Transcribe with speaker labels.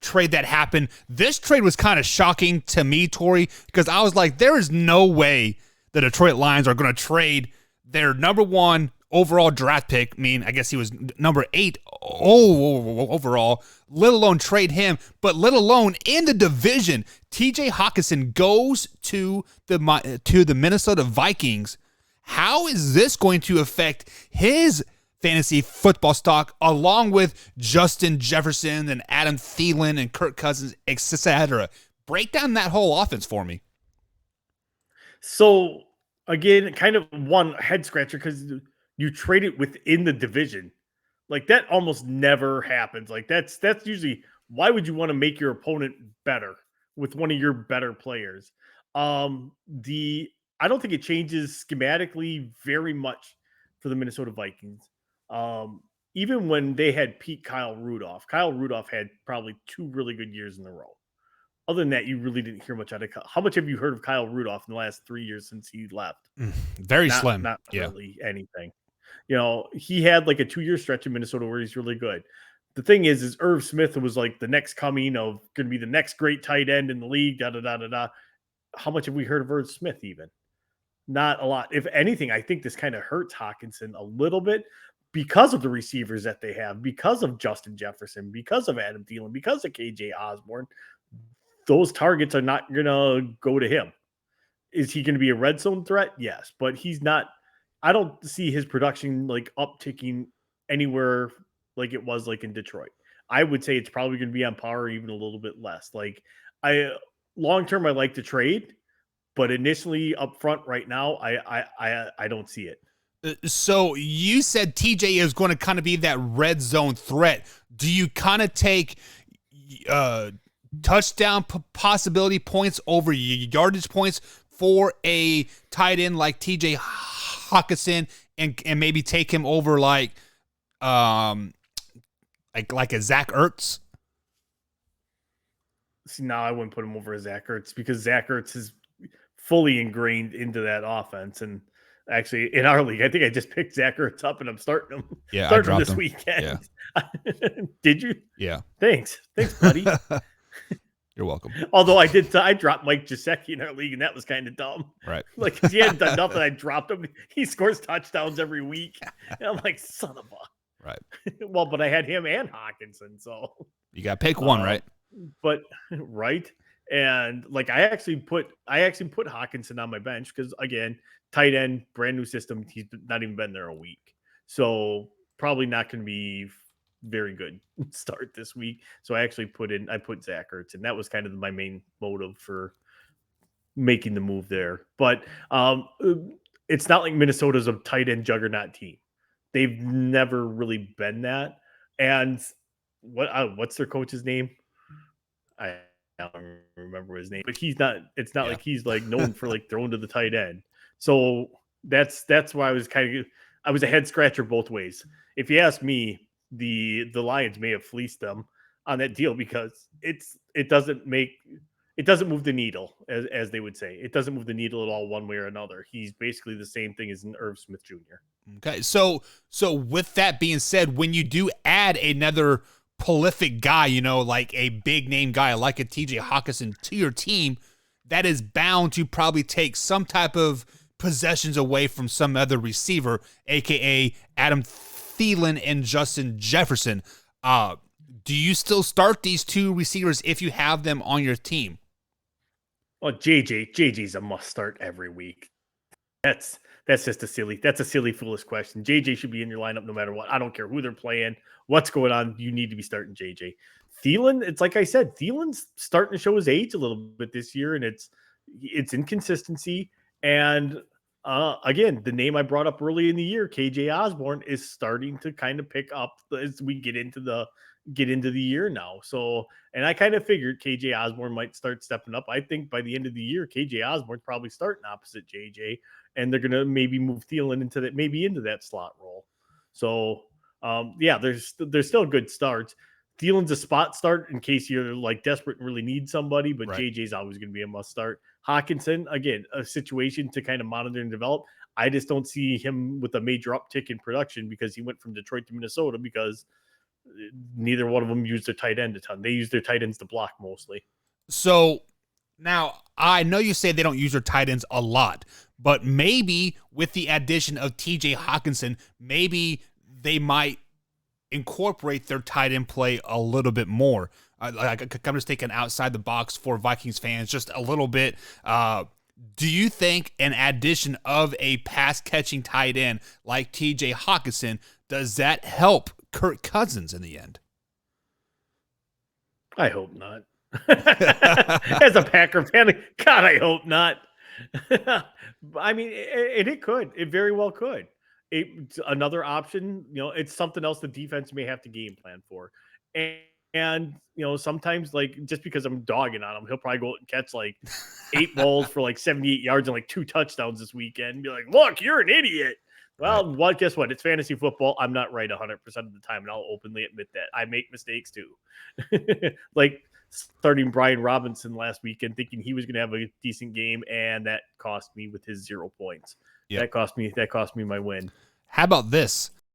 Speaker 1: trade that happened. This trade was kind of shocking to me, Tori, because I was like, there is no way the Detroit Lions are going to trade their number one overall draft pick. I mean, I guess he was number 8 overall, let alone trade him, but let alone in the division. TJ Hockenson goes to the Minnesota Vikings. How is this going to affect his fantasy football stock, along with Justin Jefferson and Adam Thielen and Kirk Cousins, etc.? Break down that whole offense for me.
Speaker 2: So, again, kind of one head scratcher because you trade it within the division. Like, that almost never happens. Like, that's usually, why would you want to make your opponent better with one of your better players? I don't think it changes schematically very much for the Minnesota Vikings. Even when they had Pete Kyle Rudolph had probably 2 really good years in a row. Other than that, you really didn't hear much out of Kyle. How much have you heard of Kyle Rudolph in the last 3 years since he left?
Speaker 1: Very slim.
Speaker 2: Not really anything. You know, he had like a 2-year stretch in Minnesota where he's really good. The thing is Irv Smith was like the next coming of going to be the next great tight end in the league. How much have we heard of Irv Smith even? Not a lot. If anything, I think this kind of hurts Hockenson a little bit because of the receivers that they have, because of Justin Jefferson, because of Adam Thielen, because of KJ Osborne. Those targets are not going to go to him. Is he going to be a red zone threat? Yes, but he's not. I don't see his production like upticking anywhere like it was like in Detroit. I would say it's probably going to be on par or even a little bit less. Like long term, I like to trade, but initially up front right now, I don't see it.
Speaker 1: So you said TJ is going to kind of be that red zone threat. Do you kind of take touchdown possibility points over yardage points for a tight end like TJ Hockenson and maybe take him over like a Zach Ertz?
Speaker 2: See, now I wouldn't put him over Zach Ertz because Zach Ertz is fully ingrained into that offense. And actually, in our league, I think I just picked Zach Ertz up and I'm starting him.
Speaker 1: Yeah,
Speaker 2: starting him this weekend. Yeah. Did you?
Speaker 1: Yeah.
Speaker 2: Thanks, buddy.
Speaker 1: You're welcome.
Speaker 2: Although I dropped Mike Gesicki in our league, and that was kind of dumb.
Speaker 1: Right.
Speaker 2: Like, he hadn't done nothing. I dropped him. He scores touchdowns every week. And I'm like, son of a.
Speaker 1: Right.
Speaker 2: Well, but I had him and Hockenson, so.
Speaker 1: You got to pick one, right?
Speaker 2: But, right. And, like, I actually put Hockenson on my bench because, again, tight end, brand new system. He's not even been there a week. So, probably not going to be very good start this week. So I actually put Zach Ertz, and that was kind of my main motive for making the move there. But it's not like Minnesota's a tight end juggernaut team. They've never really been that. And what's their coach's name? I don't remember his name, but it's not like he's like known for like throwing to the tight end. So that's why I was a head scratcher both ways. If you ask me, the Lions may have fleeced them on that deal because it doesn't move the needle, as they would say. It doesn't move the needle at all one way or another. He's basically the same thing as an Irv Smith Jr.
Speaker 1: Okay, so with that being said, when you do add another prolific guy, like a big name guy like a TJ Hockenson to your team, that is bound to probably take some type of possessions away from some other receiver, aka Adam Thielen and Justin Jefferson. Do you still start these two receivers if you have them on your team?
Speaker 2: Well, JJ's a must start every week. That's just a silly, foolish question. JJ should be in your lineup no matter what. I don't care who they're playing, what's going on. You need to be starting JJ. Thielen, it's like I said, Thielen's starting to show his age a little bit this year, and it's inconsistency. And again, the name I brought up early in the year, KJ Osborne, is starting to kind of pick up as we get into the year now. So, and I kind of figured KJ Osborne might start stepping up. I think by the end of the year, KJ Osborne's probably starting opposite JJ, and they're going to maybe move Thielen into that slot role. So, yeah, there's still good starts. Thielen's a spot start in case you're like desperate and really need somebody, but right. JJ's always going to be a must start. Hockenson, again, a situation to kind of monitor and develop. I just don't see him with a major uptick in production because he went from Detroit to Minnesota because neither one of them use their tight end a ton. They use their tight ends to block mostly.
Speaker 1: So now I know you say they don't use their tight ends a lot, but maybe with the addition of TJ Hockenson, maybe they might incorporate their tight end play a little bit more. I'm just thinking outside the box for Vikings fans just a little bit. Do you think an addition of a pass-catching tight end like TJ Hockenson, does that help Kirk Cousins in the end?
Speaker 2: I hope not. As a Packer fan, God, I hope not. I mean, it could. It very well could. It's another option. It's something else the defense may have to game plan for. And sometimes, like, just because I'm dogging on him, he'll probably go out and catch like 8 balls for like 78 yards and like 2 touchdowns this weekend and be like, look, you're an idiot. Well, guess what? It's fantasy football. I'm not right 100% of the time, and I'll openly admit that. I make mistakes too. Like starting Brian Robinson last weekend thinking he was going to have a decent game, and that cost me with his 0 points. Yep. That cost me my win.
Speaker 1: How about this?